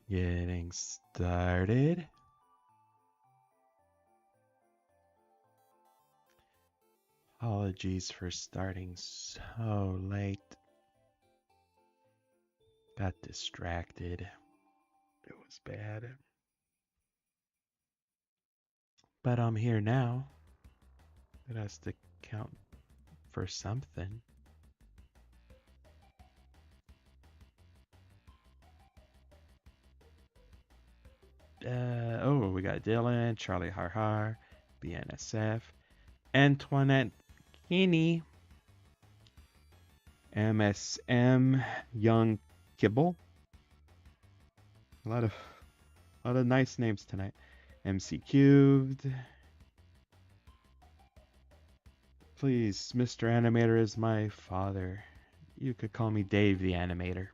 Getting started. Apologies for starting so late. Got distracted. It was bad. But I'm here now. It has to count for something. We got Dylan, Charlie Har, BNSF, Antoinette Kinney, MSM, Young Kibble. A lot of nice names tonight. MC Cubed. Please, Mr. Animator is my father. You could call me Dave the Animator.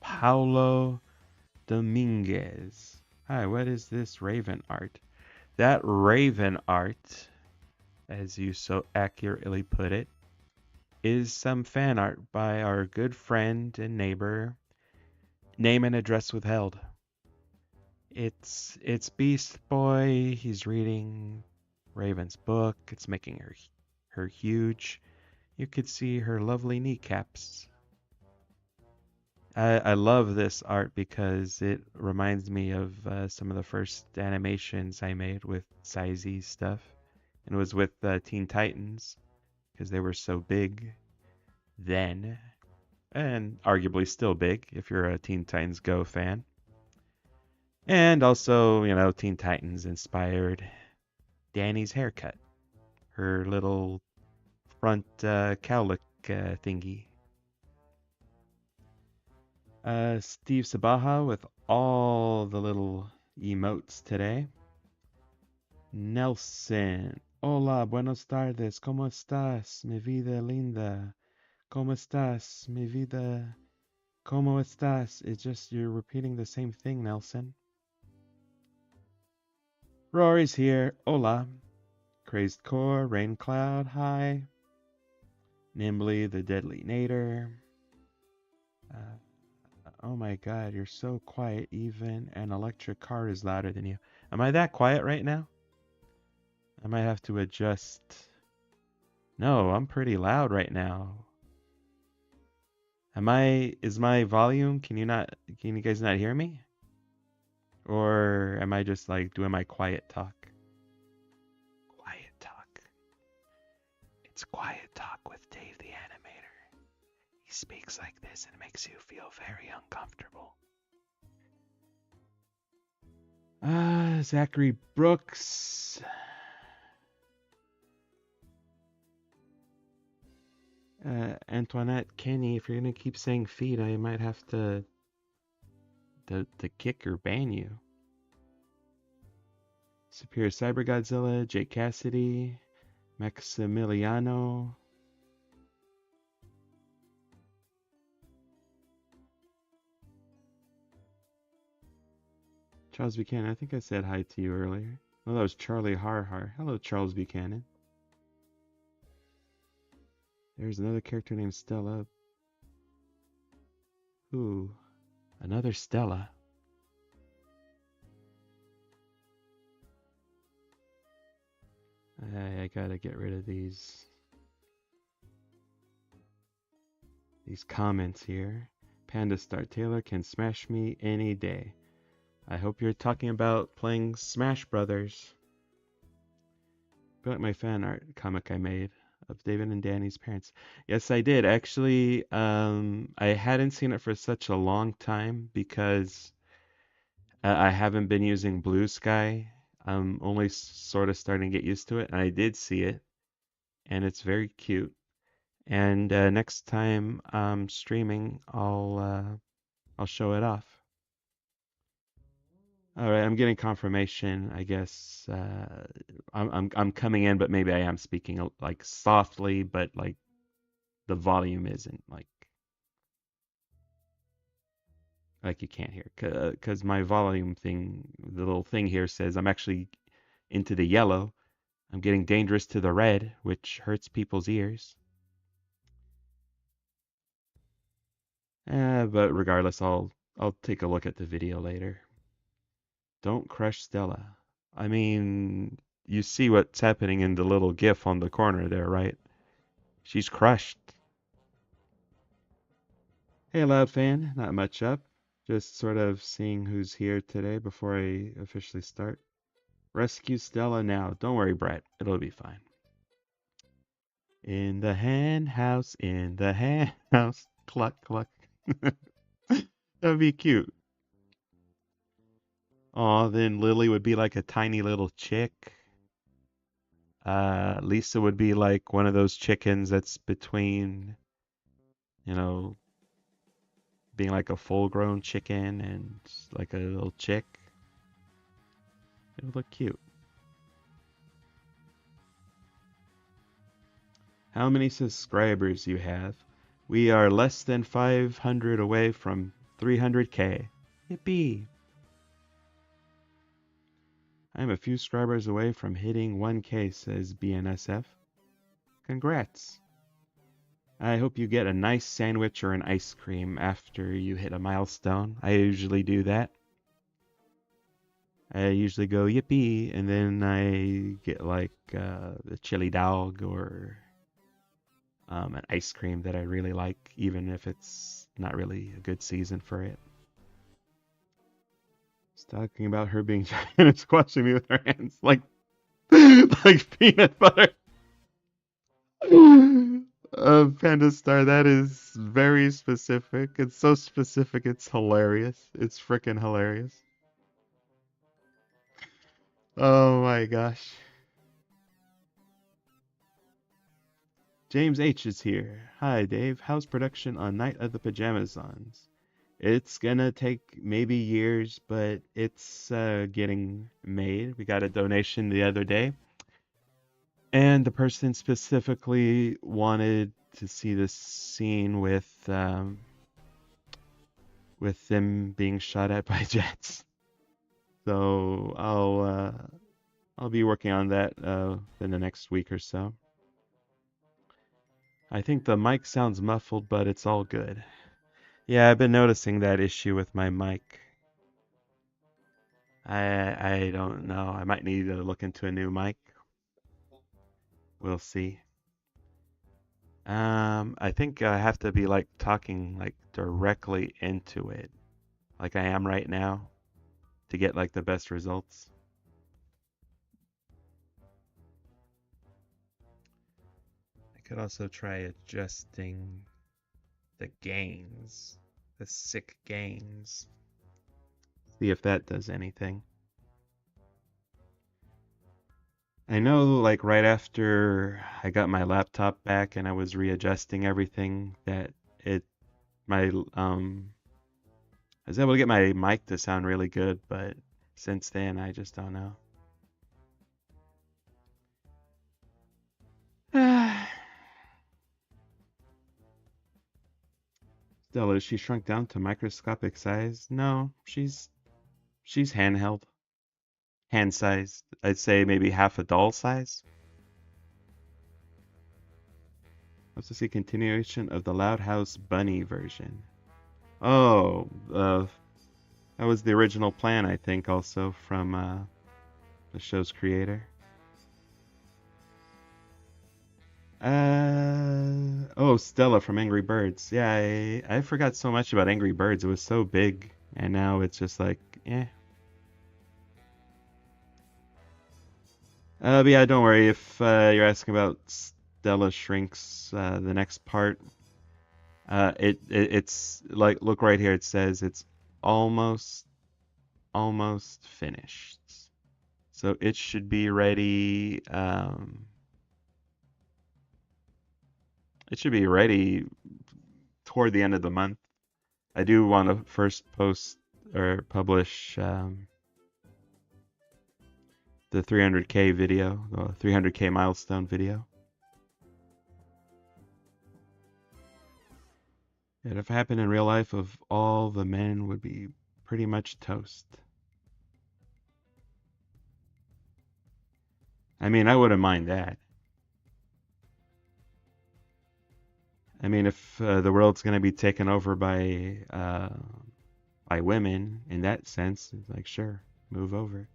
Paulo Dominguez. Hi, what is this raven art? That raven art, as you so accurately put it, is some fan art by our good friend and neighbor, name and address withheld. It's Beast Boy. He's reading Raven's book. It's making her huge. You could see her lovely kneecaps. I love this art because it reminds me of some of the first animations I made with Sizey stuff. And it was with Teen Titans because they were so big then. And arguably still big if you're a Teen Titans Go fan. And also, Teen Titans inspired Danny's haircut. Her little front cowlick thingy. Steve Sabaha with all the little emotes today. Nelson. Hola, buenos tardes. ¿Cómo estás, mi vida linda? ¿Cómo estás, mi vida? ¿Cómo estás? It's just you're repeating the same thing, Nelson. Rory's here. Hola. Crazed Core, Rain Cloud, hi. Nimbly the Deadly Nader. Oh my god, you're so quiet. Even an electric car is louder than you. Am I that quiet right now? I might have to adjust. No, I'm pretty loud right now. Is my volume, can you guys not hear me? Or am I just like doing my quiet talk? Quiet talk. It's quiet talk with Dave the Animator. He speaks like this and makes you feel very uncomfortable. Zachary Brooks. Antoinette Kenny, if you're gonna keep saying feed, I might have to kick or ban you. Superior Cyber Godzilla, Jake Cassidy, Maximiliano. Charles Buchanan, I think I said hi to you earlier. Oh, that was Charlie Har. Hello, Charles Buchanan. There's another character named Stella. Ooh, another Stella. I gotta get rid of these comments here. Panda Star Taylor can smash me any day. I hope you're talking about playing Smash Brothers. I feel like my fan art comic I made of David and Danny's parents. Yes, I did. Actually, I hadn't seen it for such a long time because I haven't been using Blue Sky. I'm only sort of starting to get used to it, and I did see it, and it's very cute. And next time I'm streaming, I'll show it off. All right, I'm getting confirmation. I guess I'm coming in, but maybe I am speaking like softly, but like the volume isn't like you can't hear because my volume thing, the little thing here says I'm actually into the yellow. I'm getting dangerous to the red, which hurts people's ears. But regardless, I'll I'll take a look at the video later. Don't crush Stella. I mean, you see what's happening in the little gif on the corner there, right? She's crushed. Hey, Loud Fan, not much up. Just sort of seeing who's here today before I officially start. Rescue Stella now. Don't worry, Brett. It'll be fine. In the hen house, in the hen house. Cluck, cluck. That'd be cute. Oh, then Lily would be like a tiny little chick. Lisa would be like one of those chickens that's between, you know, being like a full-grown chicken and like a little chick. It would look cute. How many subscribers you have? We are less than 500 away from 300K. Yippee! I'm a few subscribers away from hitting 1K, says BNSF. Congrats! I hope you get a nice sandwich or an ice cream after you hit a milestone. I usually do that. I usually go yippee, and then I get like a chili dog or an ice cream that I really like, even if it's not really a good season for it. She's talking about her being giant and squashing me with her hands like like peanut butter. Panda Star, that is very specific. It's so specific, it's hilarious. It's freaking hilarious. Oh my gosh. James H is here. Hi, Dave. How's production on Night of the Pajamazons? It's gonna take maybe years, but it's getting made. We got a donation the other day, and the person specifically wanted to see this scene with them being shot at by jets. So I'll be working on that in the next week or so. I think the mic sounds muffled, but it's all good. Yeah, I've been noticing that issue with my mic. I don't know. I might need to look into a new mic. We'll see. I think I have to be like talking like directly into it, like I am right now, to get like the best results. I could also try adjusting the gains, the sick gains. See if that does anything. I know like right after I got my laptop back and I was readjusting everything that it my I was able to get my mic to sound really good, but since then I just don't know. Stella, is she shrunk down to microscopic size? No, she's handheld. Hand sized. I'd say maybe half a doll size. Let's see continuation of the Loud House Bunny version. Oh, that was the original plan, I think, also from the show's creator. Oh, Stella from Angry Birds. Yeah, I forgot so much about Angry Birds. It was so big, and now it's just like, eh. But yeah, don't worry if you're asking about Stella Shrinks, the next part. It's like look right here. It says it's almost almost finished. So it should be ready. It should be ready toward the end of the month. I do want to first post or publish the 300K video, the 300K milestone video. And if it happened in real life, of all the men would be pretty much toast. I mean, I wouldn't mind that. I mean, if the world's going to be taken over by by women in that sense. It's like, sure, move over.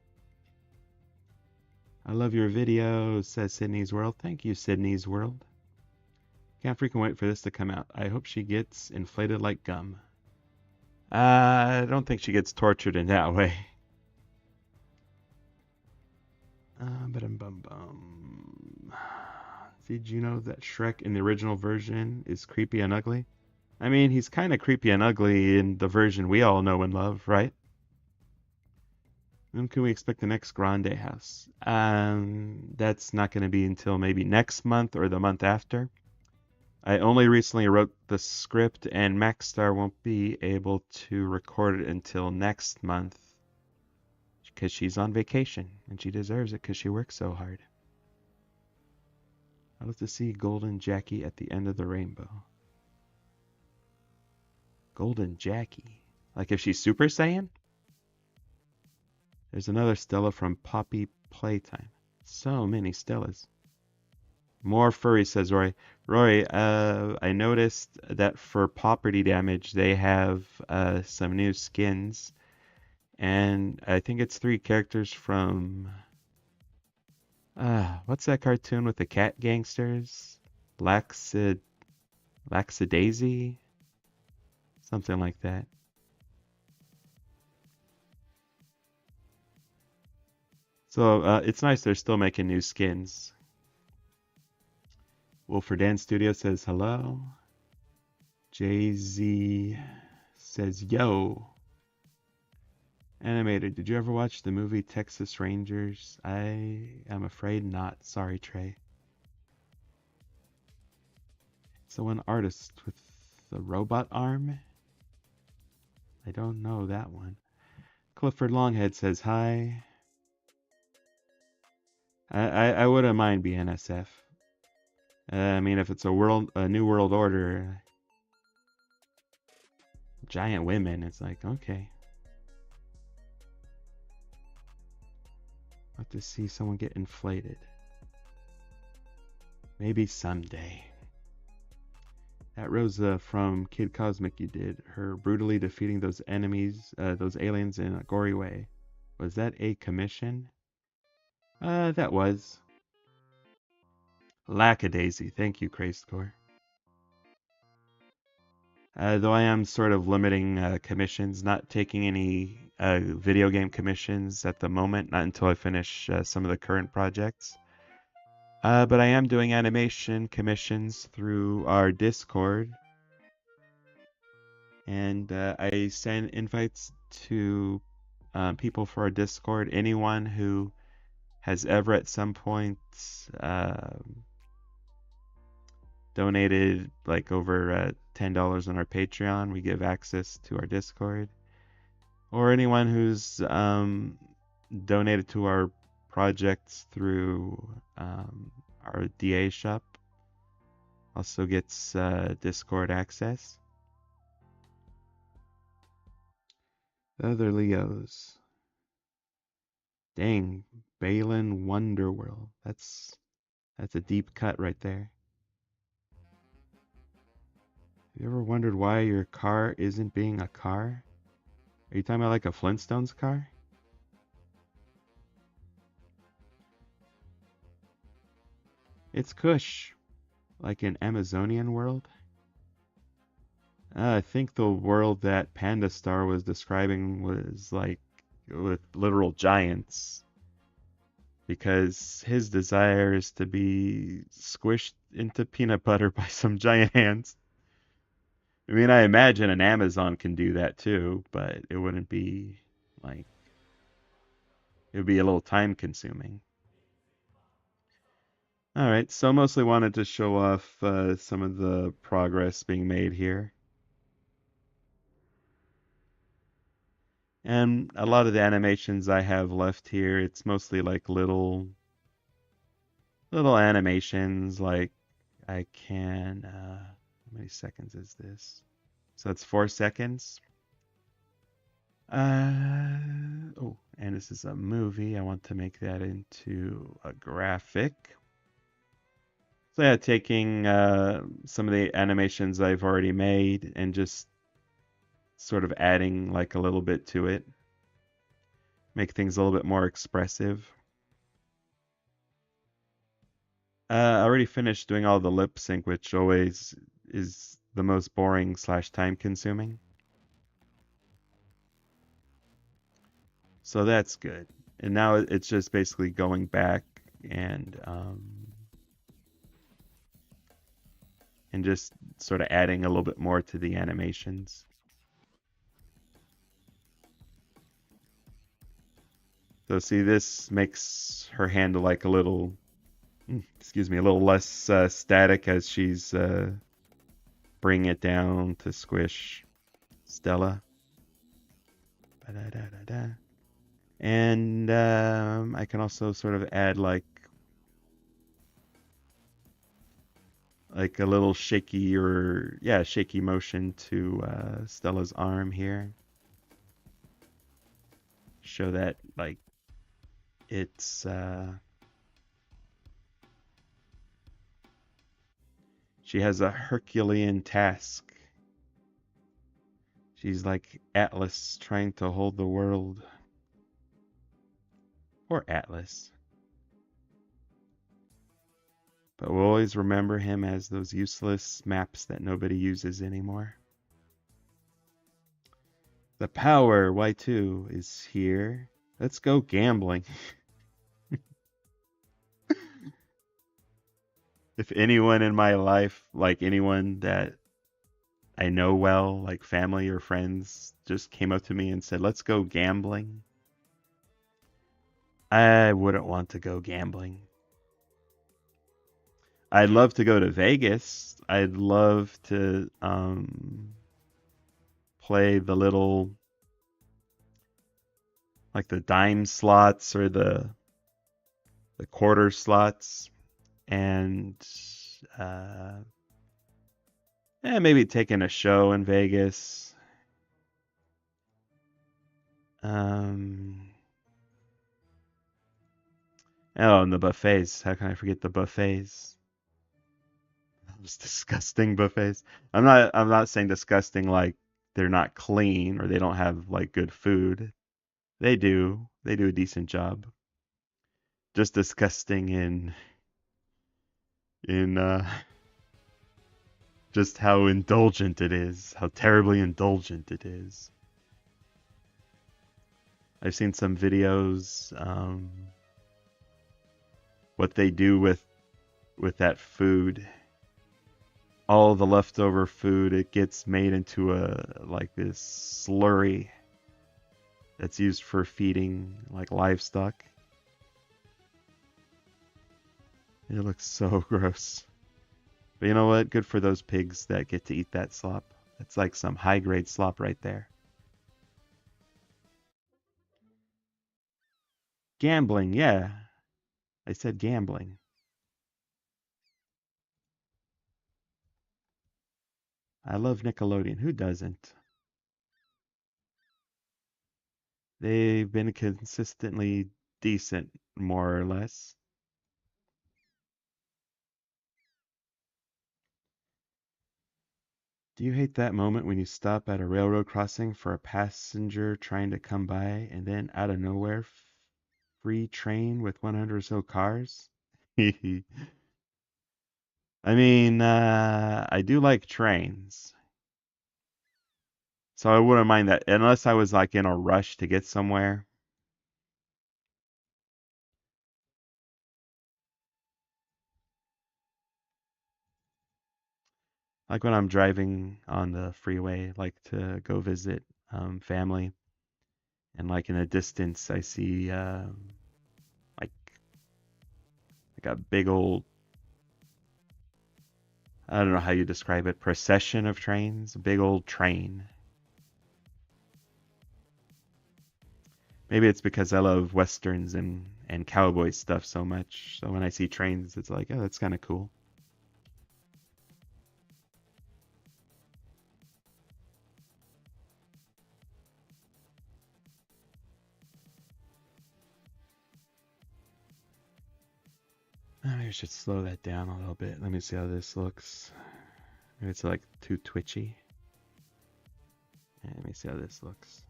I love your video, says Sydney's World. Thank you, Sydney's World. Can't freaking wait for this to come out. I hope she gets inflated like gum. I don't think she gets tortured in that way. Did you know that Shrek in the original version is creepy and ugly? I mean, he's kind of creepy and ugly in the version we all know and love, right? When can we expect the next Grande house? That's not going to be until maybe next month or the month after. I only recently wrote the script, and Maxstar won't be able to record it until next month because she's on vacation, and she deserves it because she works so hard. I'd love to see Golden Jackie at the end of the rainbow. Golden Jackie? Like if she's Super Saiyan? There's another Stella from Poppy Playtime. So many Stellas. More furry, says Roy. Roy, I noticed that for property damage, they have some new skins. And I think it's 3 characters from... what's that cartoon with the cat gangsters? Laxadaisy? Something like that. So it's nice they're still making new skins. Wolford Dan Studio says hello. Jay-Z says yo. Animator, did you ever watch the movie Texas Rangers? I am afraid not. Sorry, Trey. So one artist with the robot arm? I don't know that one. Clifford Longhead says hi. I wouldn't mind BNSF. I mean, if it's a new world order, giant women, it's like, okay. Love to see someone get inflated. Maybe someday. That Rosa from Kid Cosmic you did, her brutally defeating those enemies, those aliens in a gory way. Was that a commission? That was. Lackadaisy. Thank you, Crazedcore. Though I am sort of limiting commissions, not taking any video game commissions at the moment, not until I finish some of the current projects. But I am doing animation commissions through our Discord. And I send invites to people for our Discord. Anyone who has ever at some point donated like over $10 on our Patreon, we give access to our Discord. Or anyone who's donated to our projects through our DA shop also gets Discord access. The other Leos. Dang, Balin Wonderworld. That's a deep cut right there. Have you ever wondered why your car isn't being a car? Are you talking about like a Flintstones car? It's Kush. Like an Amazonian world? I think the world that Panda Star was describing was like with literal giants. Because his desire is to be squished into peanut butter by some giant hands. I mean, I imagine an Amazon can do that too, but it wouldn't be like... It would be a little time consuming. Alright, so mostly wanted to show off some of the progress being made here. And a lot of the animations I have left here, it's mostly like little animations, like I can, how many seconds is this? So that's 4 seconds. Oh, and this is a movie. I want to make that into a graphic. So yeah, taking some of the animations I've already made and just sort of adding like a little bit to it, make things a little bit more expressive. I already finished doing all the lip sync, which always is the most boring slash time consuming. So that's good. And now it's just basically going back and and just sort of adding a little bit more to the animations. So see, this makes her handle like a little, excuse me, a little less static as she's bringing it down to squish Stella. Ba-da-da-da-da. And I can also sort of add like a little shaky or yeah, shaky motion to Stella's arm here. Show that like it's she has a Herculean task. She's like Atlas trying to hold the world. Or Atlas. But we'll always remember him as those useless maps that nobody uses anymore. The power, Y2, is here. Let's go gambling. If anyone in my life, like anyone that I know well, like family or friends, just came up to me and said, let's go gambling, I wouldn't want to go gambling. I'd love to go to Vegas. I'd love to play the little, like the dime slots or the quarter slots, and maybe taking a show in Vegas. Oh, and the buffets. How can I forget the buffets? Those disgusting buffets. I'm not saying disgusting like they're not clean or they don't have like good food. They do. They do a decent job. Just disgusting in just how indulgent it is, how terribly indulgent it is. I've seen some videos, what they do with that food. All the leftover food, it gets made into a like this slurry that's used for feeding like livestock. It looks so gross. But you know what? Good for those pigs that get to eat that slop. It's like some high grade slop right there. Gambling, yeah. I said gambling. I love Nickelodeon. Who doesn't? They've been consistently decent, more or less. Do you hate that moment when you stop at a railroad crossing for a passenger trying to come by and then out of nowhere, free train with 100 or so cars? I mean, I do like trains. So I wouldn't mind that unless I was like in a rush to get somewhere. Like when I'm driving on the freeway, like to go visit family, and like in the distance I see like like a big old, I don't know how you describe it, procession of trains, a big old train. Maybe it's because I love westerns and cowboy stuff so much. So when I see trains, it's like, oh, that's kind of cool. Maybe I should slow that down a little bit. Let me see how this looks. Maybe it's like too twitchy. Let me see how this looks.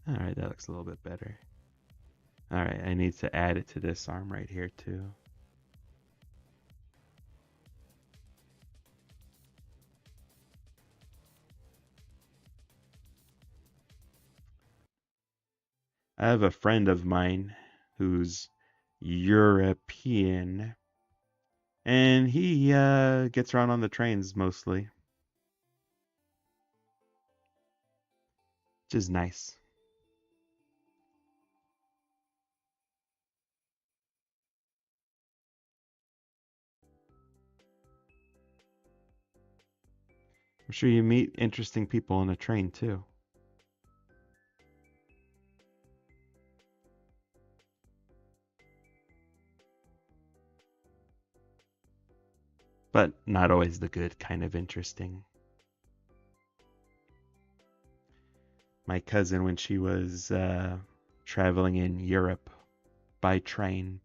Alright, that looks a little bit better. Alright, I need to add it to this arm right here too. I have a friend of mine who's European, and he gets around on the trains mostly, which is nice. I'm sure you meet interesting people on a train too. But not always the good kind of interesting. My cousin, when she was traveling in Europe by train,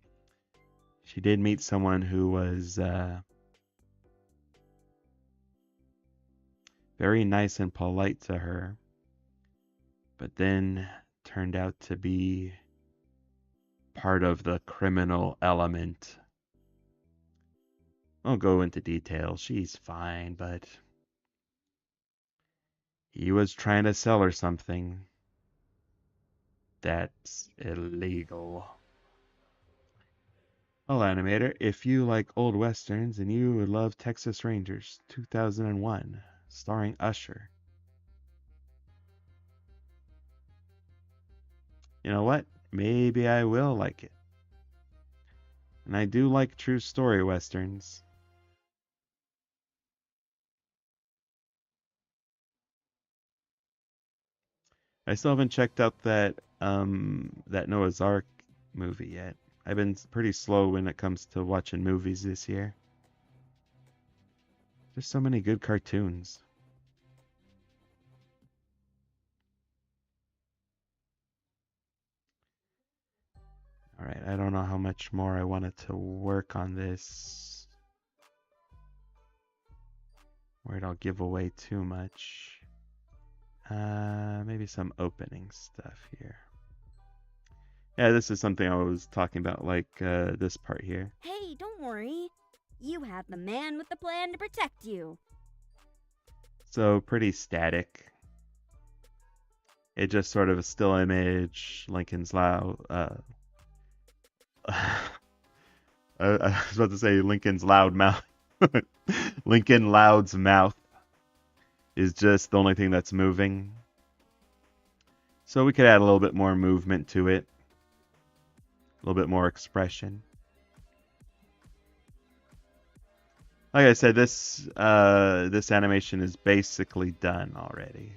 she did meet someone who was very nice and polite to her, but then turned out to be part of the criminal element. I'll go into detail. She's fine, but he was trying to sell her something that's illegal. Well, Animator, if you like old westerns and you would love Texas Rangers 2001, starring Usher, you know what? Maybe I will like it. And I do like true story westerns. I still haven't checked out that Noah's Ark movie yet. I've been pretty slow when it comes to watching movies this year. There's so many good cartoons. Alright, I don't know how much more I wanted to work on this, where it'll give away too much. Maybe some opening stuff here. Yeah, this is something I was talking about, like this part here. Hey, don't worry. You have the man with the plan to protect you. So pretty static. It just sort of a still image, Lincoln's loud. I was about to say Lincoln's loud mouth. Lincoln Loud's mouth is just the only thing that's moving. So we could add a little bit more movement to it. A little bit more expression. Like I said, this animation is basically done already.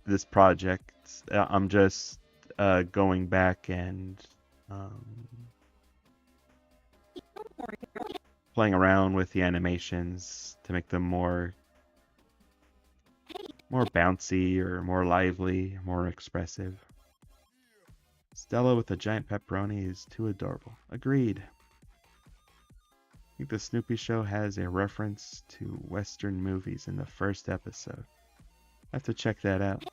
This project, I'm just going back and playing around with the animations to make them more bouncy or more lively, more expressive. Stella with a giant pepperoni is too adorable. Agreed. I think the Snoopy show has a reference to Western movies in the first episode. I have to check that out.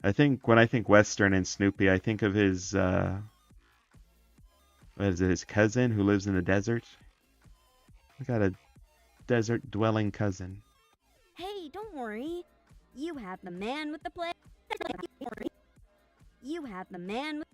I think when I think Western and Snoopy, I think of his what is it, his cousin who lives in the desert. I got a desert dwelling cousin. Hey, don't worry. You have the man with the plan. You have the man with...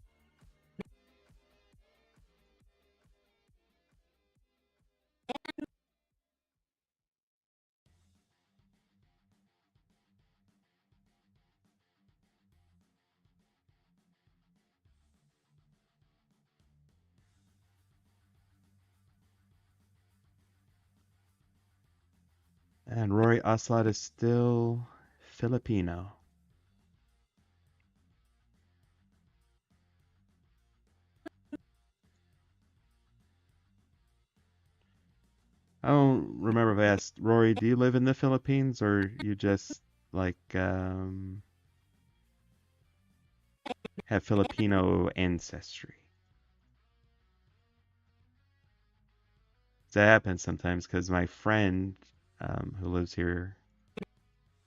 And Rory Ocelot is still Filipino. I don't remember if I asked Rory, do you live in the Philippines or you just like have Filipino ancestry? That happens sometimes because my friend who lives here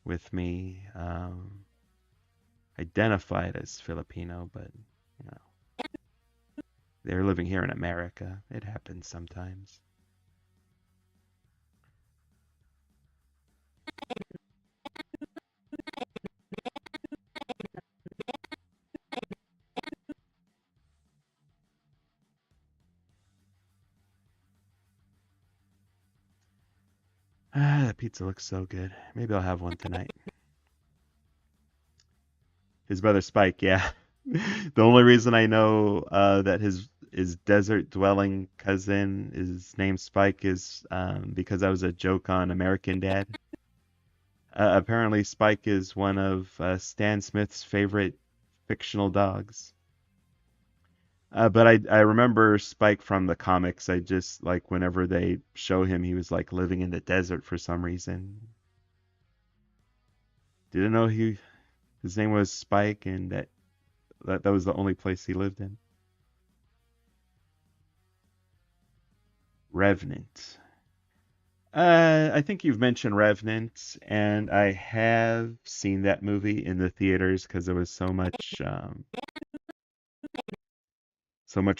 with me identified as Filipino, but you know they're living here in America. It happens sometimes. Ah, that pizza looks so good. Maybe I'll have one tonight. His brother Spike, yeah. The only reason I know that his desert dwelling cousin is named Spike is because that was a joke on American Dad. Apparently, Spike is one of Stan Smith's favorite fictional dogs. But I remember Spike from the comics. I just like whenever they show him, he was like living in the desert for some reason. Didn't know his name was Spike and that was the only place he lived in. Revenant. I think you've mentioned Revenant, and I have seen that movie in the theaters because there was so much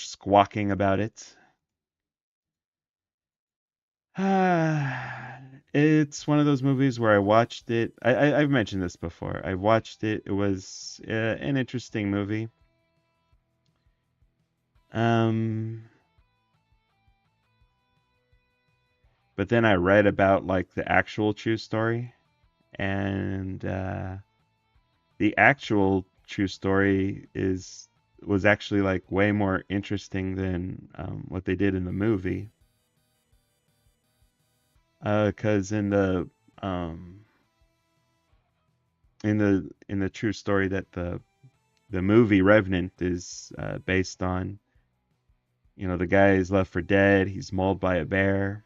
squawking about it. It's one of those movies where I watched it. I've mentioned this before. I watched it. It was an interesting movie. Um, but then I read about like the actual true story, and the actual true story is was actually like way more interesting than what they did in the movie. Because um, in the true story that the movie Revenant is based on, you know, the guy is left for dead. He's mauled by a bear.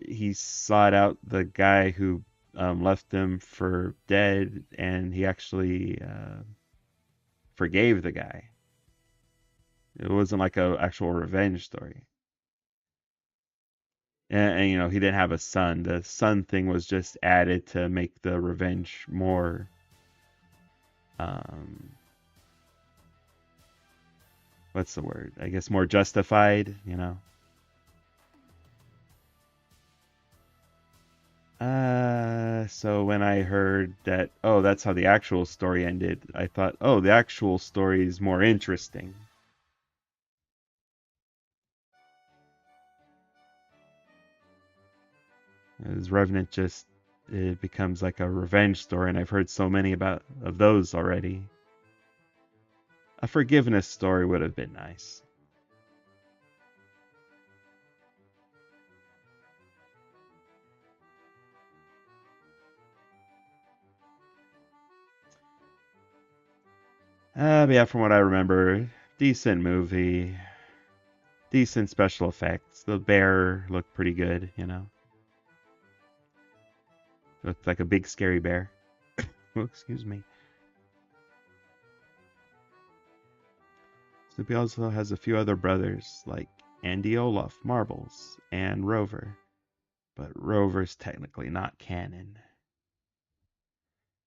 He sought out the guy who left him for dead, and he actually forgave the guy. It wasn't like a actual revenge story. And you know, he didn't have a son. The son thing was just added to make the revenge more um what's the word? I guess more justified, you know. So when I heard that, oh, that's how the actual story ended, I thought, oh, the actual story is more interesting. As Revenant just it becomes like a revenge story, and I've heard so many about of those already. A forgiveness story would have been nice. But yeah, from what I remember, decent movie, decent special effects. The bear looked pretty good, you know. Looked like a big scary bear. Oh, excuse me. Snoopy also has a few other brothers, like Andy Olaf, Marbles, and Rover. But Rover's technically not canon.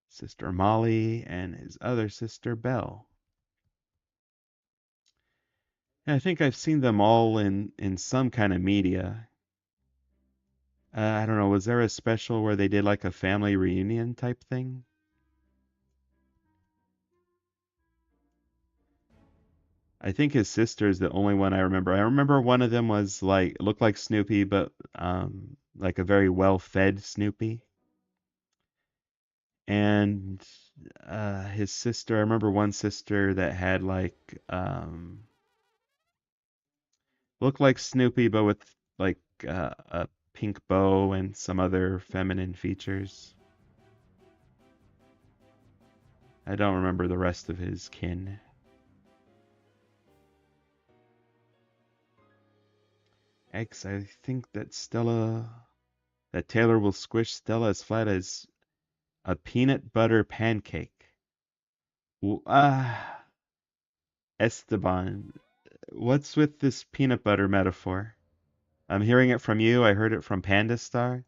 Sister Molly and his other sister Belle. And I think I've seen them all in some kind of media. I don't know, was there a special where they did like a family reunion type thing? I think his sister is the only one I remember. I remember one of them was like looked like Snoopy, but like a very well-fed Snoopy. And his sister, I remember one sister that had like looked like Snoopy, but with like a pink bow and some other feminine features. I don't remember the rest of his kin. X, I think that Taylor will squish Stella as flat as a peanut butter pancake. Esteban, What's with this peanut butter metaphor? I'm hearing it from you. I heard it from Panda Star.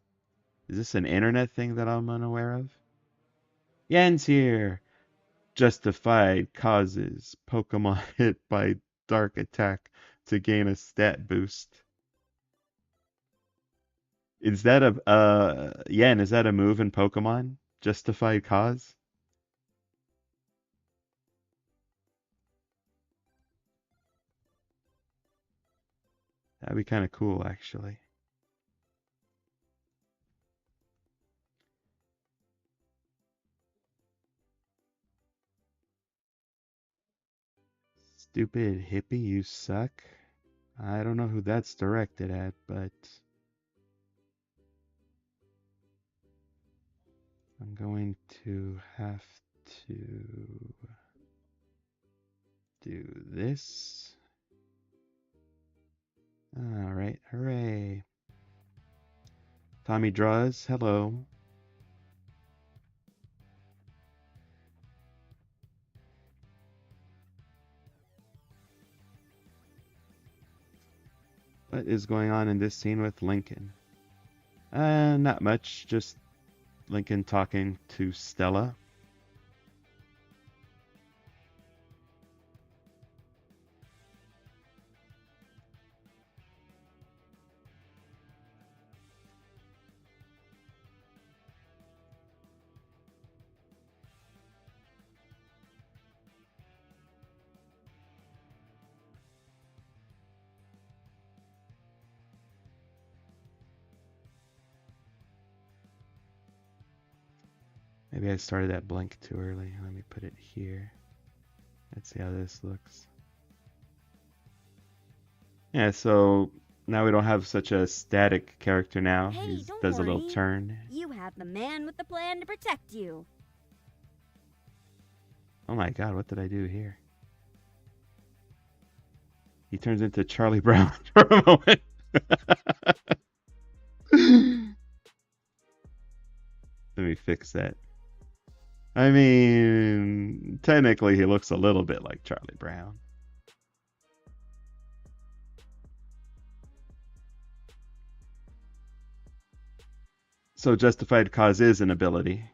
Is this an internet thing that I'm unaware of? Yen's here. Justified causes Pokemon hit by dark attack to gain a stat boost. Is that a Yen, is that a move in Pokemon? Justified cause? That'd be kind of cool actually. Stupid hippie, you suck. I don't know who that's directed at, but I'm going to have to do this. Alright, hooray. Tommy Draws, hello. What is going on in this scene with Lincoln? Not much, just Lincoln talking to Stella. Maybe I started that blank too early. Let me put it here. Let's see how this looks. Yeah, so now we don't have such a static character now. Hey, He don't does a worry. little turn. You have the man with the plan to protect you. Oh my god, what did I do here? He turns into Charlie Brown for a moment. Let me fix that. I mean, technically he looks a little bit like Charlie Brown. So justified cause is an ability.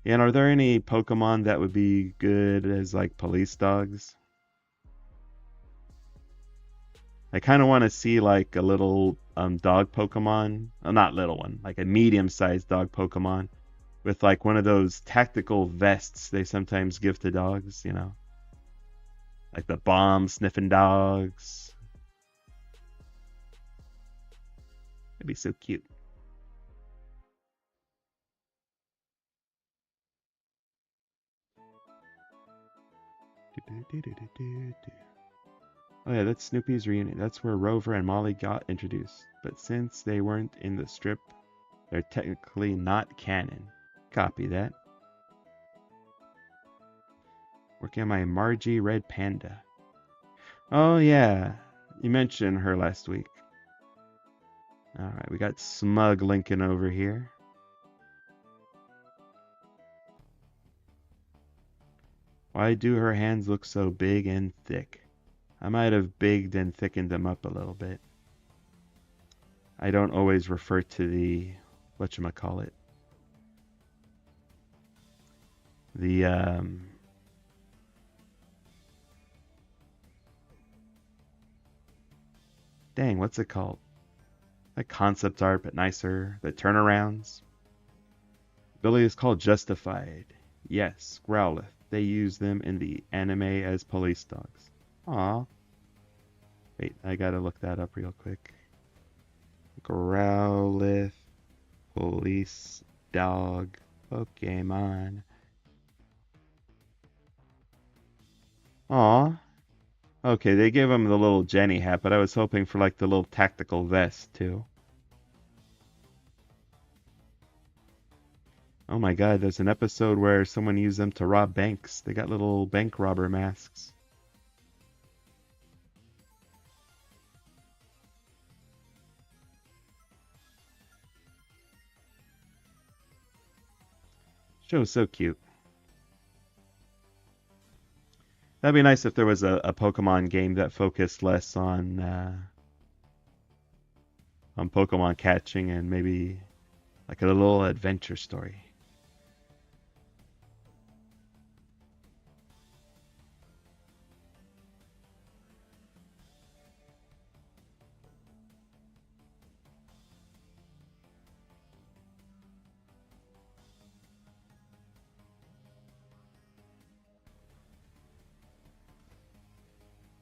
And are there any Pokemon that would be good as like police dogs? I kind of want to see like a little dog Pokemon. Not little one, like a medium-sized dog Pokemon with like one of those tactical vests they sometimes give to dogs, you know? Like the bomb sniffing dogs. It'd be so cute. Oh yeah, that's Snoopy's reunion. That's where Rover and Molly got introduced. But since they weren't in the strip, they're technically not canon. Copy that. Working on my Margie Red Panda. Oh yeah, you mentioned her last week. Alright, we got Smug Lincoln over here. Why do her hands look so big and thick? I might have bigged and thickened them up a little bit. I don't always refer to the whatchamacallit. The dang, what's it called? Like concept art but nicer. The turnarounds. Billy is called Justified. Yes, Growlithe. They use them in the anime as police dogs. Aw. Wait, I gotta look that up real quick. Growlithe police dog Pokemon. Aw. Okay, they gave him the little Jenny hat, but I was hoping for like the little tactical vest too. Oh my god, there's an episode where someone used them to rob banks. They got little bank robber masks. Show's so cute. That'd be nice if there was a Pokemon game that focused less on Pokemon catching and maybe like a little adventure story.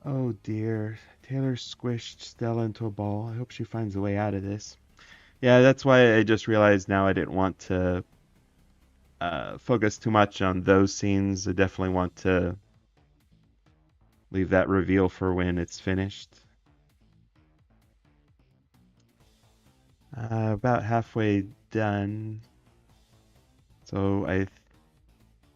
Oh dear, Taylor squished Stella into a ball. I hope she finds a way out of this. Yeah, that's why I just realized now I didn't want to focus too much on those scenes. I definitely want to leave that reveal for when it's finished. About halfway done. So I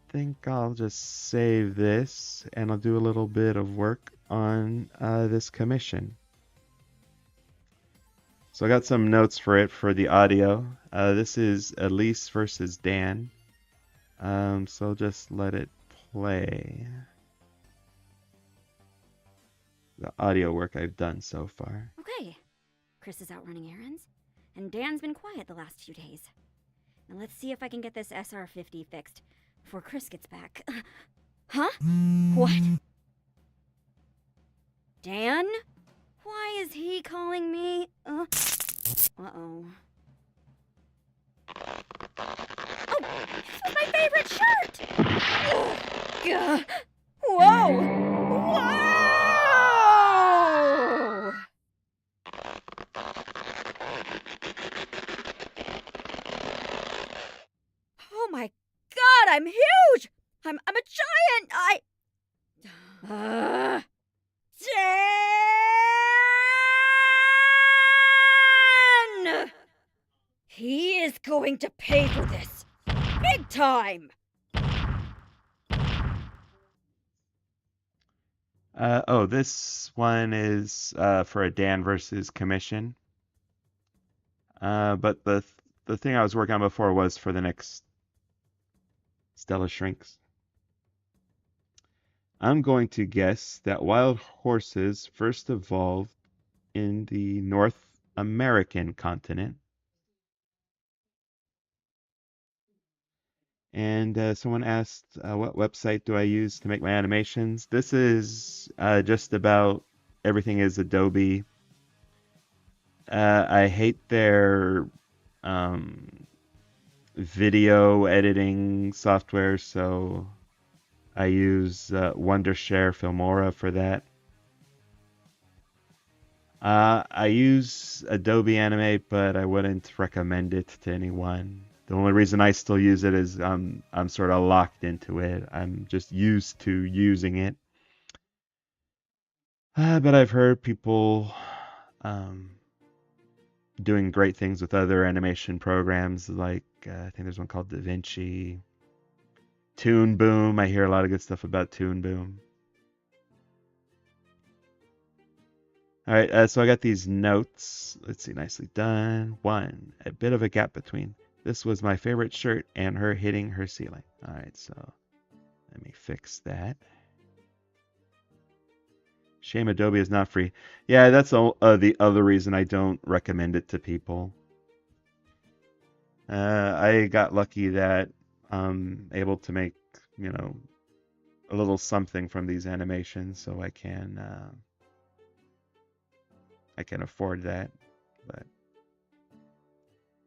think I'll just save this and I'll do a little bit of work on this commission. So I got some notes for it for the audio. This is Elise versus Dan. So just let it play. The audio work I've done so far. Okay. Chris is out running errands, and Dan's been quiet the last few days. Now let's see if I can get this SR50 fixed before Chris gets back. Huh? What? Dan? Why is he calling me? Uh-oh. Oh, this was my favorite shirt! Ugh. Whoa! Whoa! Oh my god, I'm huge! I'm a giant! Dan! He is going to pay for this. Big time! This one is for a Dan versus commission. But the thing I was working on before was for the next Stella Shrinks. I'm going to guess that wild horses first evolved in the North American continent. And someone asked, what website do I use to make my animations? This is just about everything is Adobe. I hate their video editing software, so I use Wondershare Filmora for that. I use Adobe Animate, but I wouldn't recommend it to anyone. The only reason I still use it is I'm sort of locked into it. I'm just used to using it. But I've heard people doing great things with other animation programs, like I think there's one called DaVinci, Toon Boom. I hear a lot of good stuff about Toon Boom. All right, so I got these notes. Let's see, nicely done. One, a bit of a gap between. This was my favorite shirt and her hitting her ceiling. All right, so let me fix that. Shame Adobe is not free. Yeah, that's the other reason I don't recommend it to people. I got lucky that I'm able to make, a little something from these animations, so I can afford that. But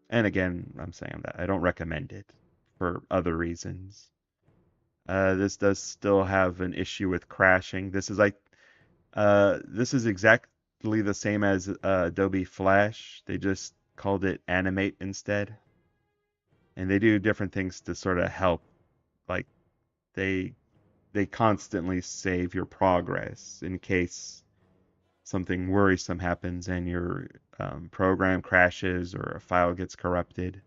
and again, I'm saying that I don't recommend it for other reasons. This does still have an issue with crashing. This is exactly the same as Adobe Flash. They just called it Animate instead. And they do different things to sort of help. Like they constantly save your progress in case something worrisome happens and your program crashes or a file gets corrupted.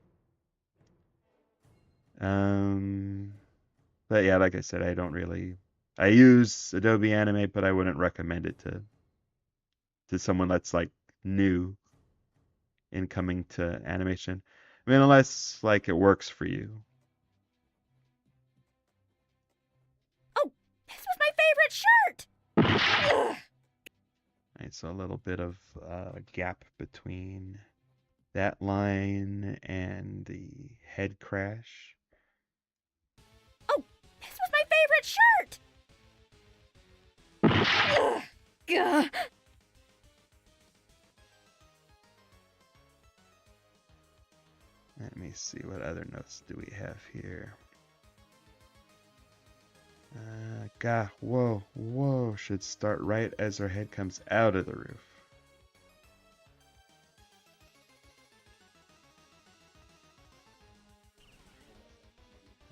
But yeah, like I said, I use Adobe Animate, but I wouldn't recommend it to someone that's like new in coming to animation. I mean, unless like it works for you. Oh, this was my favorite So a little bit of gap between that line and the head crash. Oh, this was my favorite shirt! Ugh. Gah. Let me see, what other notes do we have here? Whoa, should start right as her head comes out of the roof.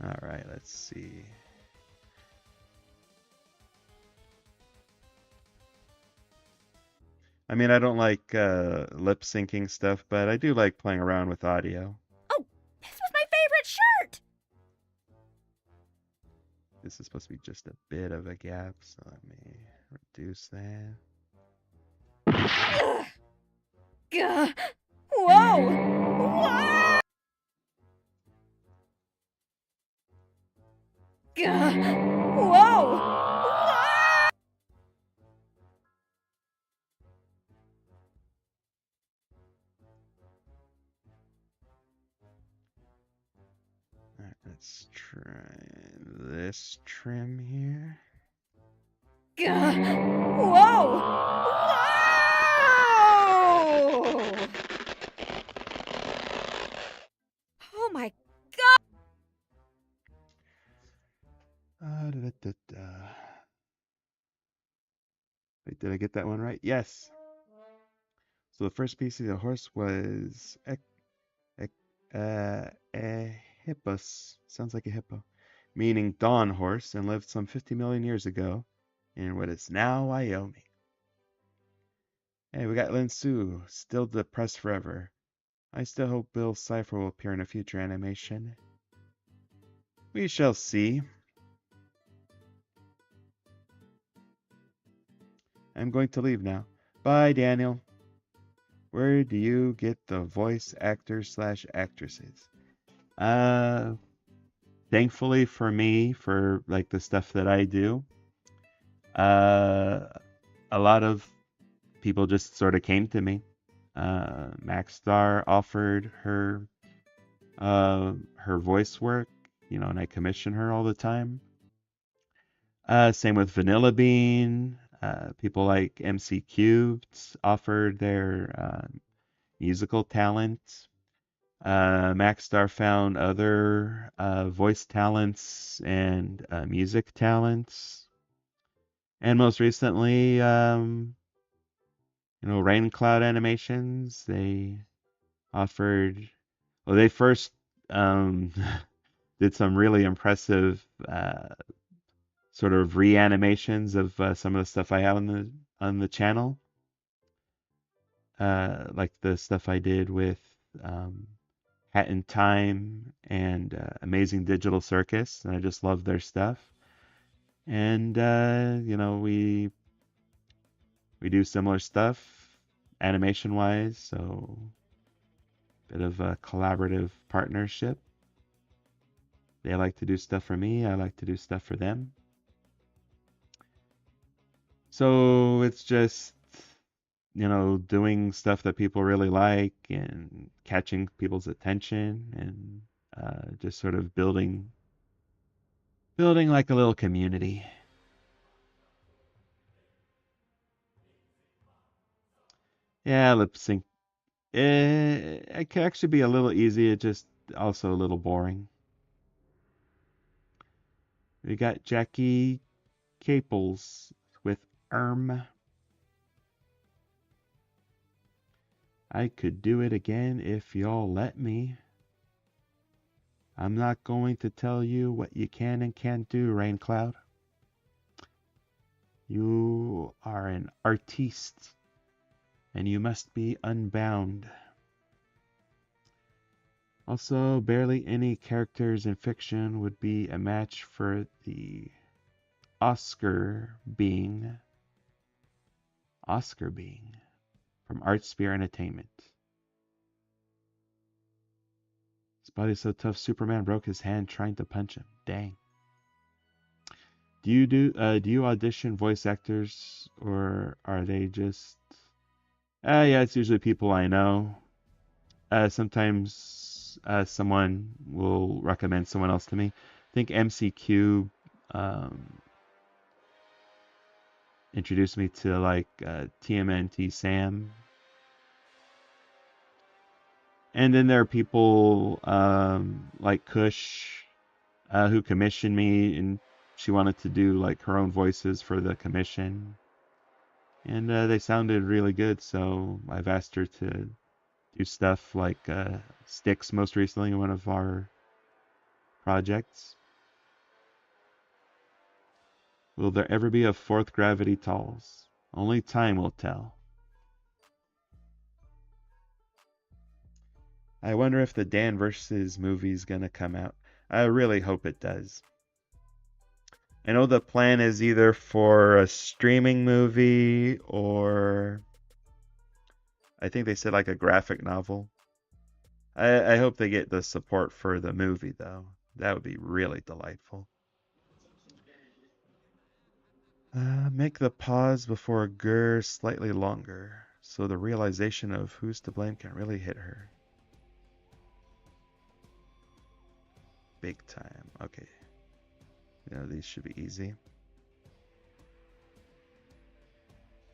Alright, let's see. I mean, I don't like lip syncing stuff, but I do like playing around with audio. Oh, this was my favorite shirt! This is supposed to be just a bit of a gap, so let me reduce that. Ugh. Gah. Whoa! Whoa! Gah. Whoa! Alright, let's try this trim here. Gah. Whoa! Whoa! Oh my Wait, did I get that one right? Yes. So the first piece of the horse was a hippos. Sounds like a hippo. Meaning dawn horse, and lived some 50 million years ago in what is now Wyoming. Hey, we got Lin Su, still depressed forever. I still hope Bill's cipher will appear in a future animation. We shall see. I'm going to leave now. Bye, Daniel. Where do you get the voice actors / actresses? Thankfully for me, for like the stuff that I do, a lot of people just sort of came to me. Maxstar offered her her voice work, and I commission her all the time. Same with Vanilla Bean. People like MC Cubed offered their musical talent. Maxstar found other voice talents and music talents. And most recently, Rain Cloud Animations, they offered, well, they first did some really impressive sort of reanimations of some of the stuff I have on the channel. Like the stuff I did with Hat in Time and Amazing Digital Circus, and I just love their stuff. And we do similar stuff animation wise, so bit of a collaborative partnership. They like to do stuff for me, I like to do stuff for them. So it's just doing stuff that people really like and catching people's attention, and just sort of building like a little community. Yeah, lip sync. It can actually be a little easy. It just also a little boring. We got Jackie Caples with I could do it again if y'all let me. I'm not going to tell you what you can and can't do, Rain Cloud. You are an artiste, and you must be unbound. Also, barely any characters in fiction would be a match for the Oscar being from Art Spear Entertainment. His body's so tough, Superman broke his hand trying to punch him. Dang. Do you audition voice actors, or are they just Yeah, it's usually people I know. Sometimes someone will recommend someone else to me. I think MCQ um, introduced me to like TMNT Sam. And then there are people like Kush who commissioned me, and she wanted to do like her own voices for the commission. And they sounded really good, so I've asked her to do stuff like Sticks most recently in one of our projects. Will there ever be a fourth Gravity Falls? Only time will tell. I wonder if the Dan versus movie's gonna come out. I really hope it does. I know the plan is either for a streaming movie or I think they said like a graphic novel. I hope they get the support for the movie though. That would be really delightful. Make the pause before Gur slightly longer, so the realization of who's to blame can really hit her. Big time. Okay. These should be easy.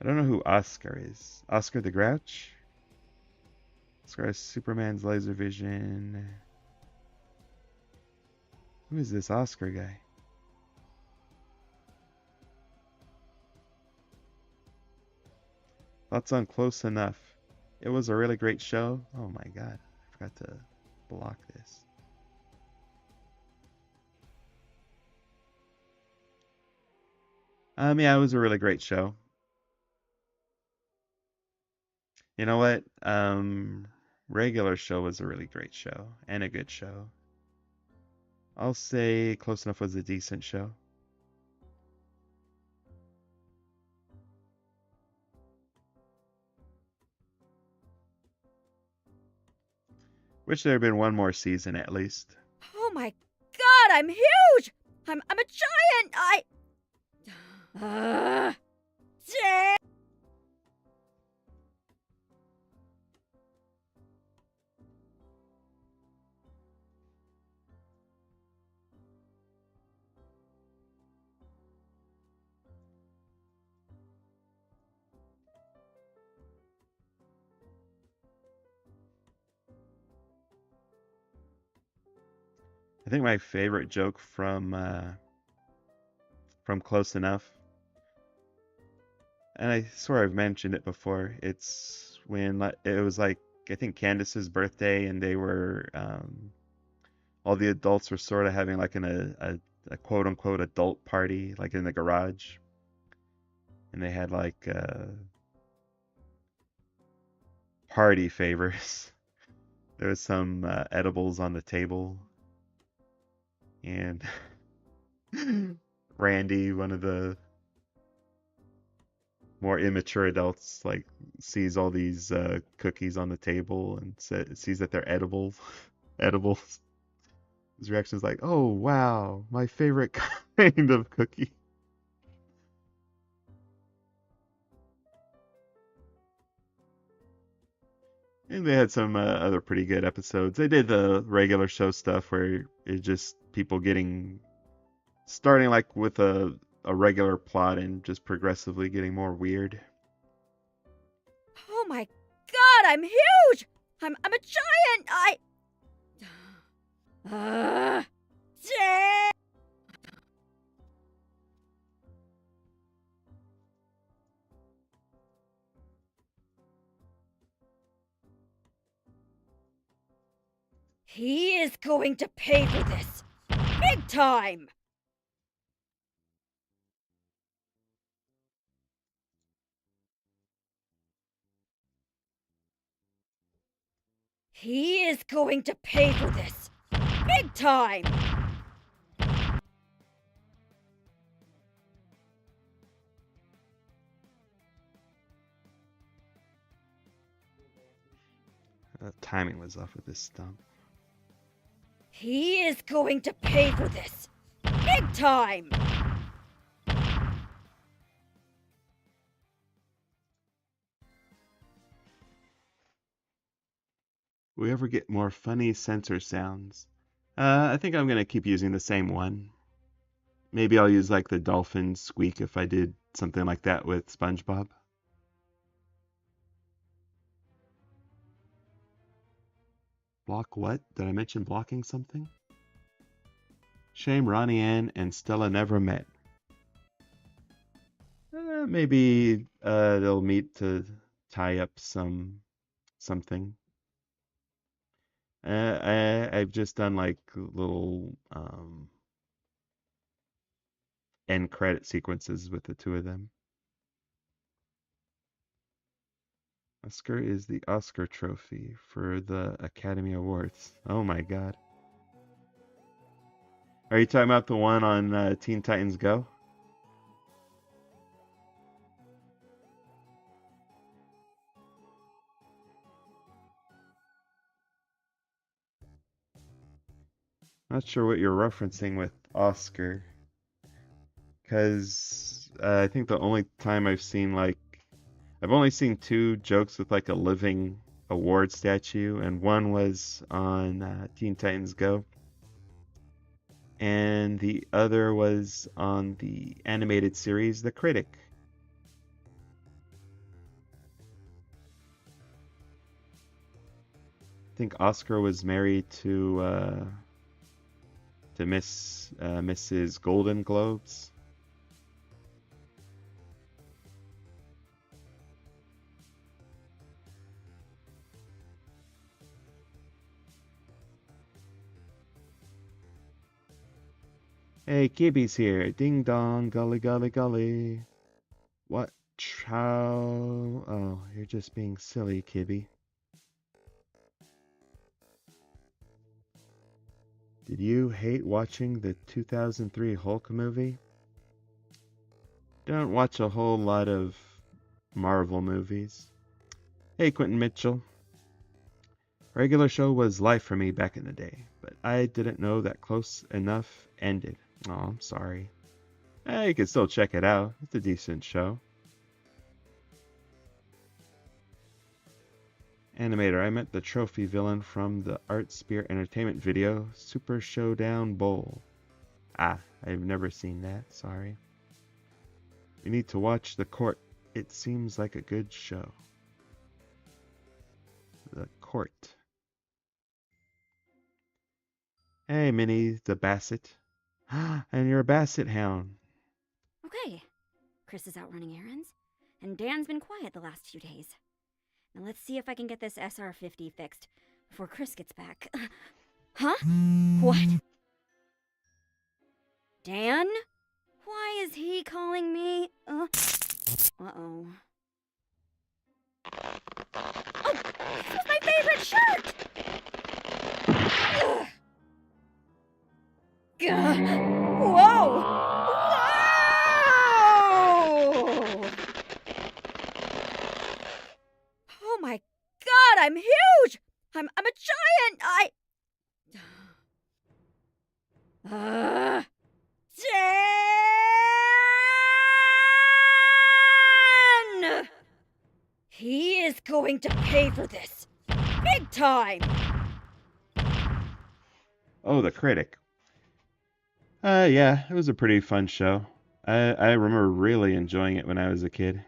I don't know who Oscar is. Oscar the Grouch? Oscar has Superman's laser vision. Who is this Oscar guy? Thoughts on Close Enough. It was a really great show. Oh my god. I forgot to block this. Yeah, it was a really great show. You know what? Regular show was a really great show and a good show. I'll say Close Enough was a decent show. Wish there had been one more season at least. Oh my god, I'm huge! I'm a giant! Jay! I think my favorite joke from Close Enough, and I swear I've mentioned it before. It's when it was like I think Candace's birthday, and they were all the adults were sort of having like a quote unquote adult party, like in the garage, and they had like party favors. There was some edibles on the table, and Randy, one of the more immature adults, like sees all these cookies on the table and sees that they're edible. Edibles. His reaction is like, "Oh wow, my favorite kind of cookie." And they had some other pretty good episodes. They did the regular show stuff where it's just people getting starting like with a regular plot and just progressively getting more weird. Oh my god, I'm huge! I'm a giant! Jay! He is going to pay for this! Big time! He is going to pay for this! Big time! Timing was off with this stump. He is going to pay for this! Big time! we ever get more funny sensor sounds? I think I'm gonna keep using the same one. Maybe I'll use like the dolphin squeak if I did something like that with SpongeBob. Block what? Did I mention blocking something? Shame Ronnie Ann and Stella never met. Maybe they'll meet to tie up something. I've just done like little end credit sequences with the two of them. Oscar is the Oscar trophy for the Academy Awards. Oh my God. Are you talking about the one on Teen Titans Go? Not sure what you're referencing with Oscar, because I think the only time I've only seen two jokes with like a living award statue, and one was on Teen Titans Go, and the other was on the animated series The Critic. I think Oscar was married to Mrs. Golden Globes. Hey, Gibby's here. Ding dong, gully gully gully. What chow? Oh, you're just being silly, Kibby. Did you hate watching the 2003 Hulk movie? Don't watch a whole lot of Marvel movies. Hey, Quentin Mitchell. Regular show was life for me back in the day, but I didn't know that Close Enough ended. Oh, I'm sorry. You can still check it out. It's a decent show. Animator, I meant the trophy villain from the Art Spear Entertainment video, Super Showdown Bowl. Ah, I've never seen that, sorry. We need to watch The Court. It seems like a good show. The Court. Hey, Minnie the Basset. And you're a Basset Hound. Okay. Chris is out running errands, and Dan's been quiet the last few days. Now let's see if I can get this SR50 fixed before Chris gets back. Huh? What? Dan? Why is he calling me? Uh-oh. Oh, this was my favorite shirt! Ugh. Gah. Whoa! Whoa! Oh my God, I'm huge! I'm a giant! Dan! He is going to pay for this. Big time! Oh, The Critic. Yeah, it was a pretty fun show. I remember really enjoying it when I was a kid.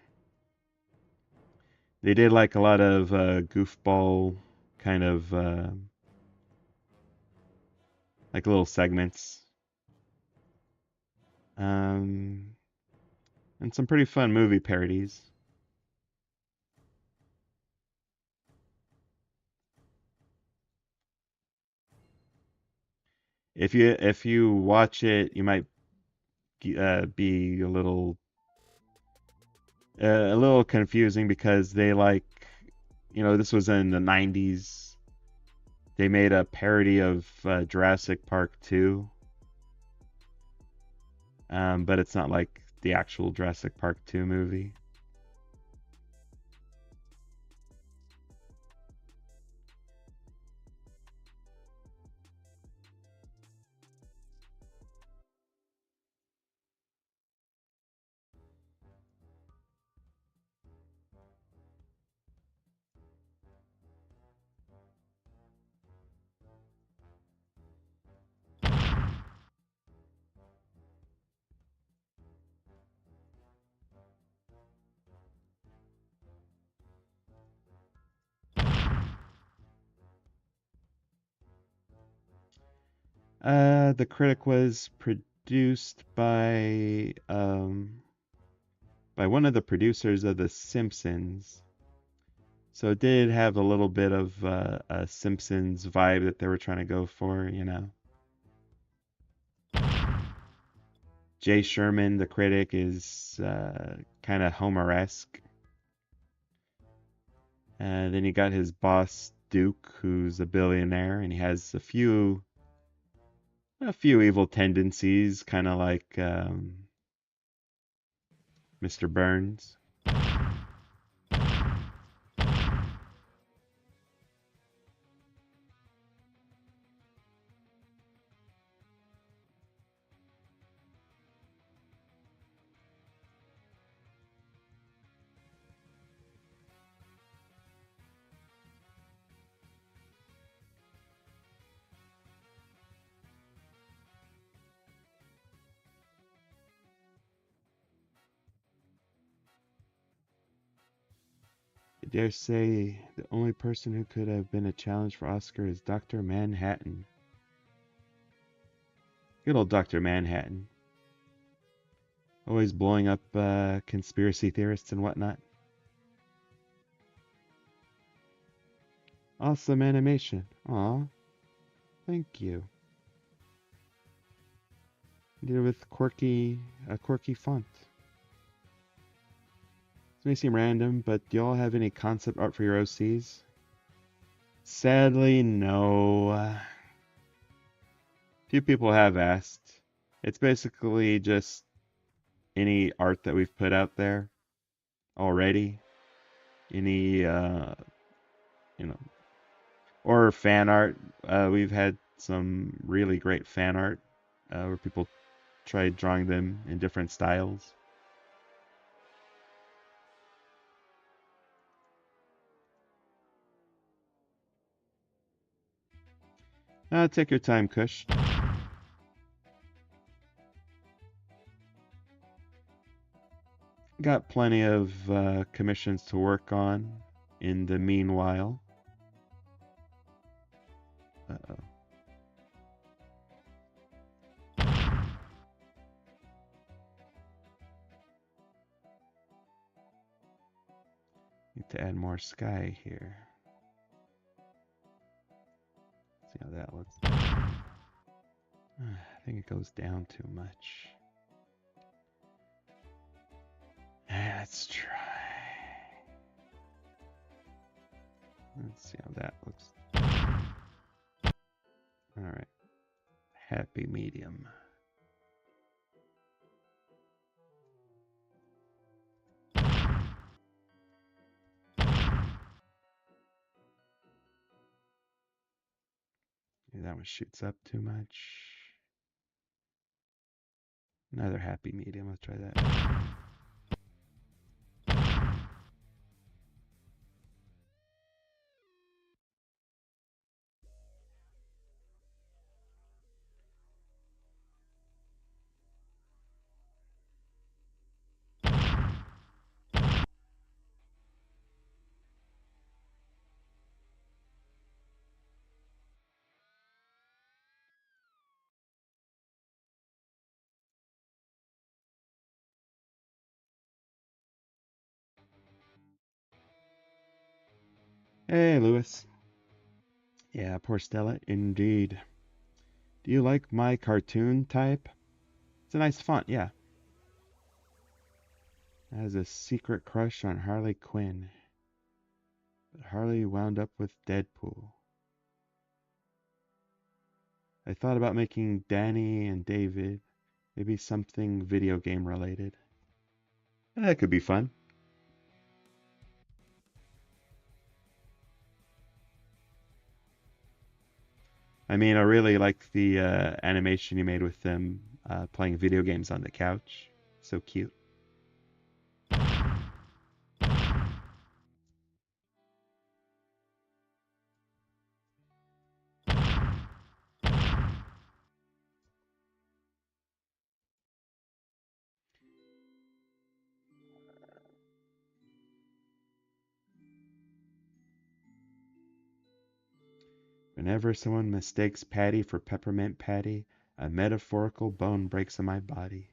They did like a lot of goofball kind of like little segments. Um, and some pretty fun movie parodies. If you watch it, you might be a little confusing because they like, this was in the 90s. They made a parody of Jurassic Park 2, but it's not like the actual Jurassic Park 2 movie. The critic was produced by one of the producers of The Simpsons. So it did have a little bit of a Simpsons vibe that they were trying to go for, you know. Jay Sherman, the critic, is kind of Homer-esque. Then you got his boss Duke, who's a billionaire, and he has a few evil tendencies, kind of like Mr. Burns. I dare say the only person who could have been a challenge for Oscar is Dr. Manhattan. Good old Dr. Manhattan. Always blowing up conspiracy theorists and whatnot. Awesome animation. Aw, thank you. You did it with a quirky font. This may seem random, but do y'all have any concept art for your OCs? Sadly, no. Few people have asked. It's basically just any art that we've put out there already. Any, you know, or fan art. We've had some really great fan art where people tried drawing them in different styles. Take your time, Kush. Got plenty of commissions to work on in the meanwhile. Uh-oh. Need to add more sky here. See how that looks. I think it goes down too much. Let's try. Let's see how that looks. Alright. Happy medium. Maybe that one shoots up too much. Another happy medium. Let's try that. Hey, Lewis. Yeah, poor Stella. Indeed. Do you like my cartoon type? It's a nice font, yeah. Has a secret crush on Harley Quinn. But Harley wound up with Deadpool. I thought about making Danny and David. Maybe something video game related. That could be fun. I mean, I really like the animation you made with them playing video games on the couch. So cute. Whenever someone mistakes Patty for Peppermint Patty, a metaphorical bone breaks in my body.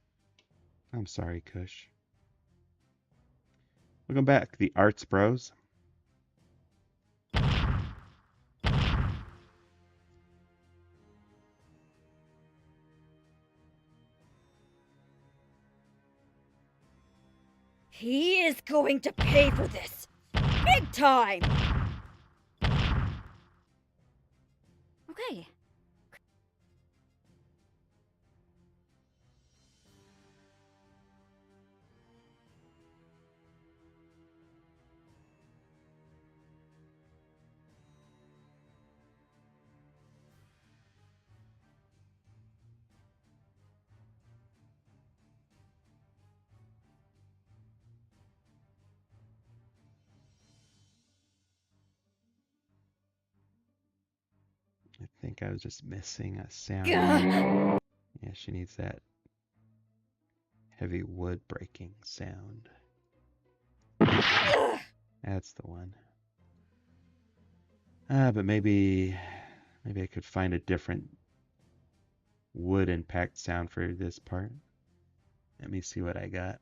I'm sorry, Kush. Welcome back, the Arts Bros. He is going to pay for this! Big time! Okay. I think I was just missing a sound. Gah! Yeah, she needs that heavy wood breaking sound. That's the one. But maybe I could find a different wood impact sound for this part. Let me see what I got.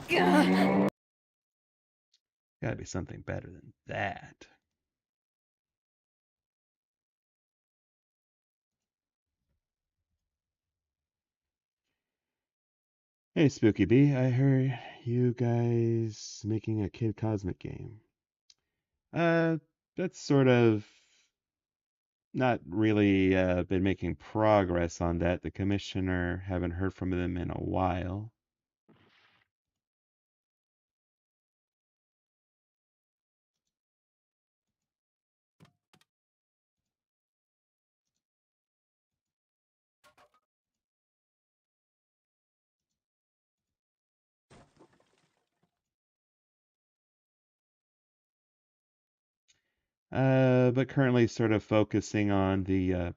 Gah! Gotta be something better than that. Hey, Spooky Bee, I heard you guys making a Kid Cosmic game. Uh, that's sort of not really been making progress on that. The commissioner haven't heard from them in a while. But currently sort of focusing on the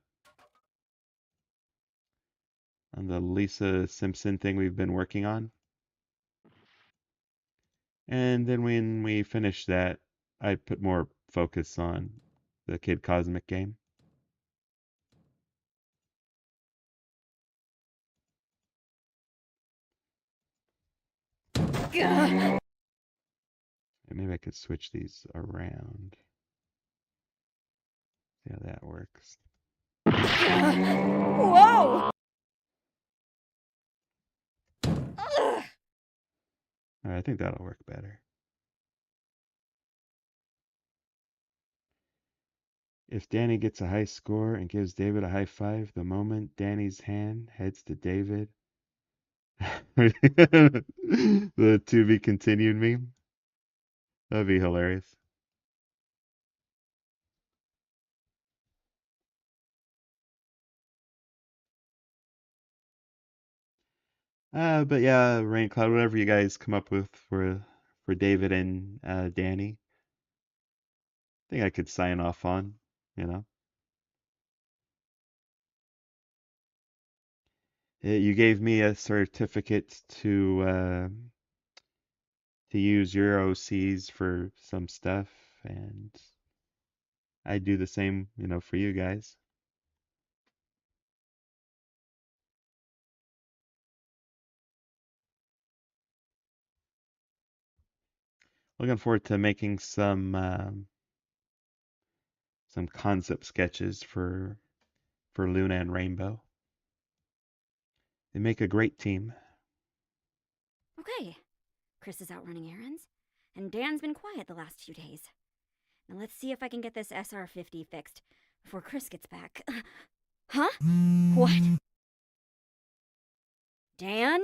Lisa Simpson thing we've been working on. And then when we finish that, I put more focus on the Kid Cosmic game. Gah! And maybe I could switch these around. See how that works. Whoa! Ugh. All right, I think that'll work better. If Danny gets a high score and gives David a high five, the moment Danny's hand heads to David, the to be continued meme, that'd be hilarious. But yeah, Rain Cloud, whatever you guys come up with for David and Danny, I think I could sign off on, you know. You gave me a certificate to use your OCs for some stuff, and I do the same, you know, for you guys. Looking forward to making some concept sketches for Luna and Rainbow. They make a great team. Okay, Chris is out running errands, and Dan's been quiet the last few days. Now let's see if I can get this SR50 fixed before Chris gets back. Huh? What? Dan?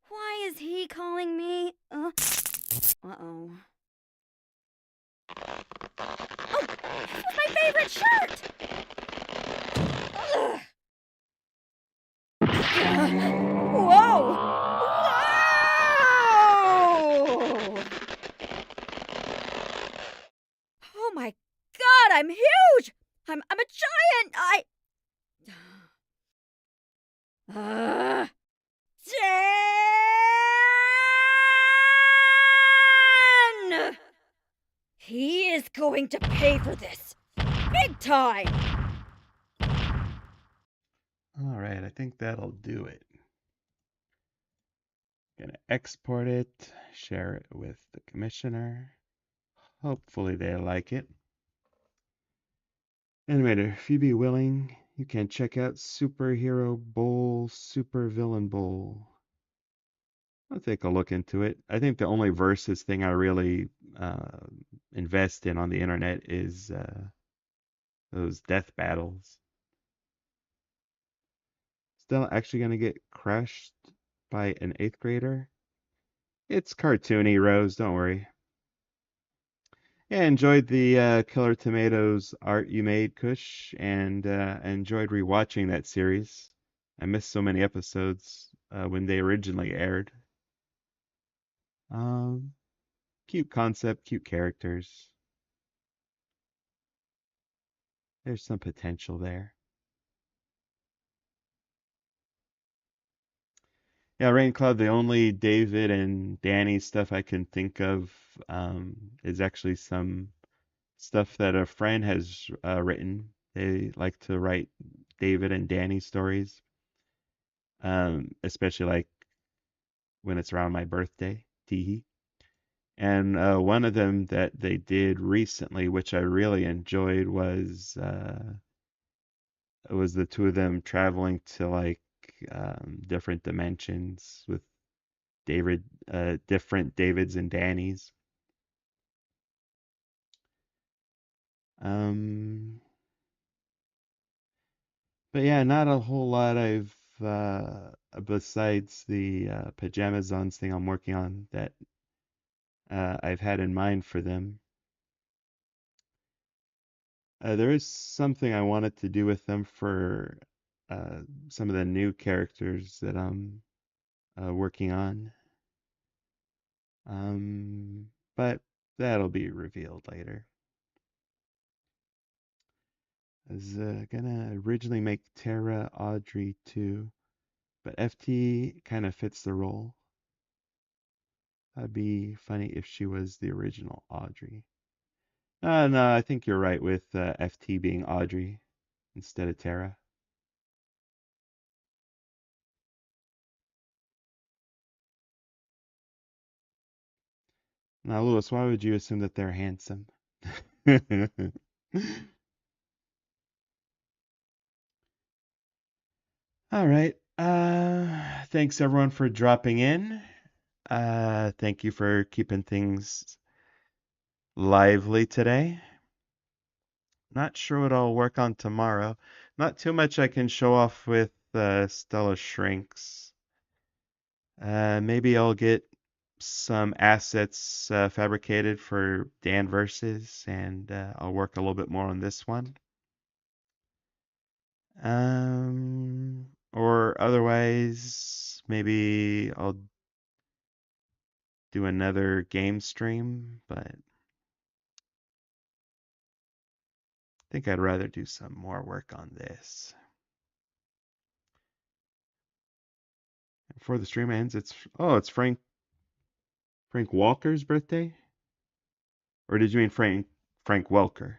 Why is he calling me? Uh-oh. Oh, this was my favorite shirt! Ugh. Whoa! Whoa! Oh my god, I'm huge! I'm a giant! Dan! He is going to pay for this! Big time! All right, I think that'll do it. Gonna export it, share it with the commissioner. Hopefully they like it. Animator, if you be willing, you can check out Superhero Bowl, Super Villain Bowl. I'll take a look into it. I think the only versus thing I really uh, invest in on the internet is those death battles. Still actually gonna get crushed by an 8th grader? It's cartoony, Rose, don't worry. Yeah, enjoyed the Killer Tomatoes art you made, Kush, and enjoyed rewatching that series. I missed so many episodes when they originally aired. Um, Cute concept, cute characters. There's some potential there. Yeah, Rain Cloud, the only David and Danny stuff I can think of is actually some stuff that a friend has written. They like to write David and Danny stories, especially like when it's around my birthday, teehee. And one of them that they did recently, which I really enjoyed, was the two of them traveling to like different dimensions with different Davids and Dannys. Um, but yeah, not a whole lot I've besides the pajama zones thing I'm working on that I've had in mind for them. There is something I wanted to do with them for uh, some of the new characters that I'm working on. But that'll be revealed later. I was gonna originally make Tara Audrey too, but FT kind of fits the role. That'd be funny if she was the original Audrey. No, I think you're right with FT being Audrey instead of Tara. Now, Lewis, why would you assume that they're handsome? All right. Thanks everyone for dropping in. Thank you for keeping things lively today. Not sure what I'll work on tomorrow. Not too much I can show off with Stella Shrinks. Maybe I'll get some assets fabricated for Dan versus, and I'll work a little bit more on this one. Or otherwise, maybe I'll do another game stream, but I think I'd rather do some more work on this. Before the stream ends, it's Frank Walker's birthday? Or did you mean Frank Welker?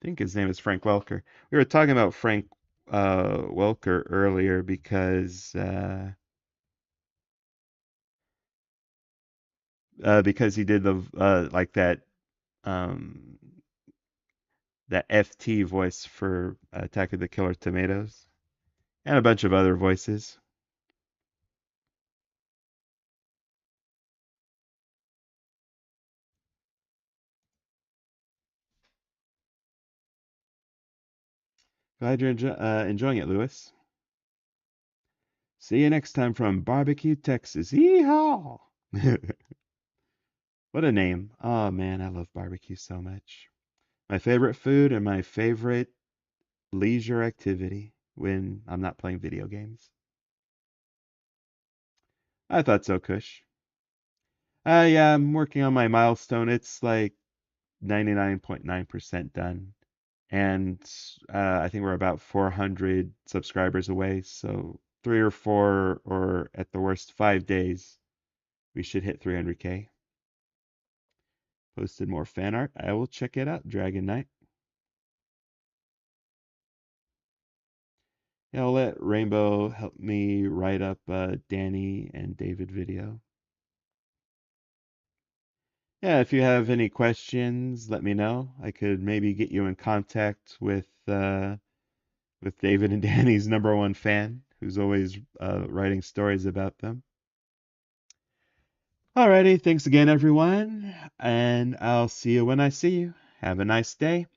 I think his name is Frank Welker. We were talking about Frank Welker earlier because he did the like that um that FT voice for Attack of the Killer Tomatoes, and a bunch of other voices. Glad you're enjoying it, Lewis. See you next time from Barbecue, Texas. Yeehaw! What a name. Oh man, I love barbecue so much. My favorite food and my favorite leisure activity when I'm not playing video games. I thought so, Kush. Yeah, I'm working on my milestone. It's like 99.9% done. And I think we're about 400 subscribers away. So 3 or 4, or at the worst 5 days, we should hit 300K. Posted more fan art. I will check it out, Dragon Knight. Yeah, I'll let Rainbow help me write up Danny and David video. Yeah, if you have any questions, let me know. I could maybe get you in contact with David and Danny's #1 fan, who's always writing stories about them. Alrighty, thanks again, everyone, and I'll see you when I see you. Have a nice day.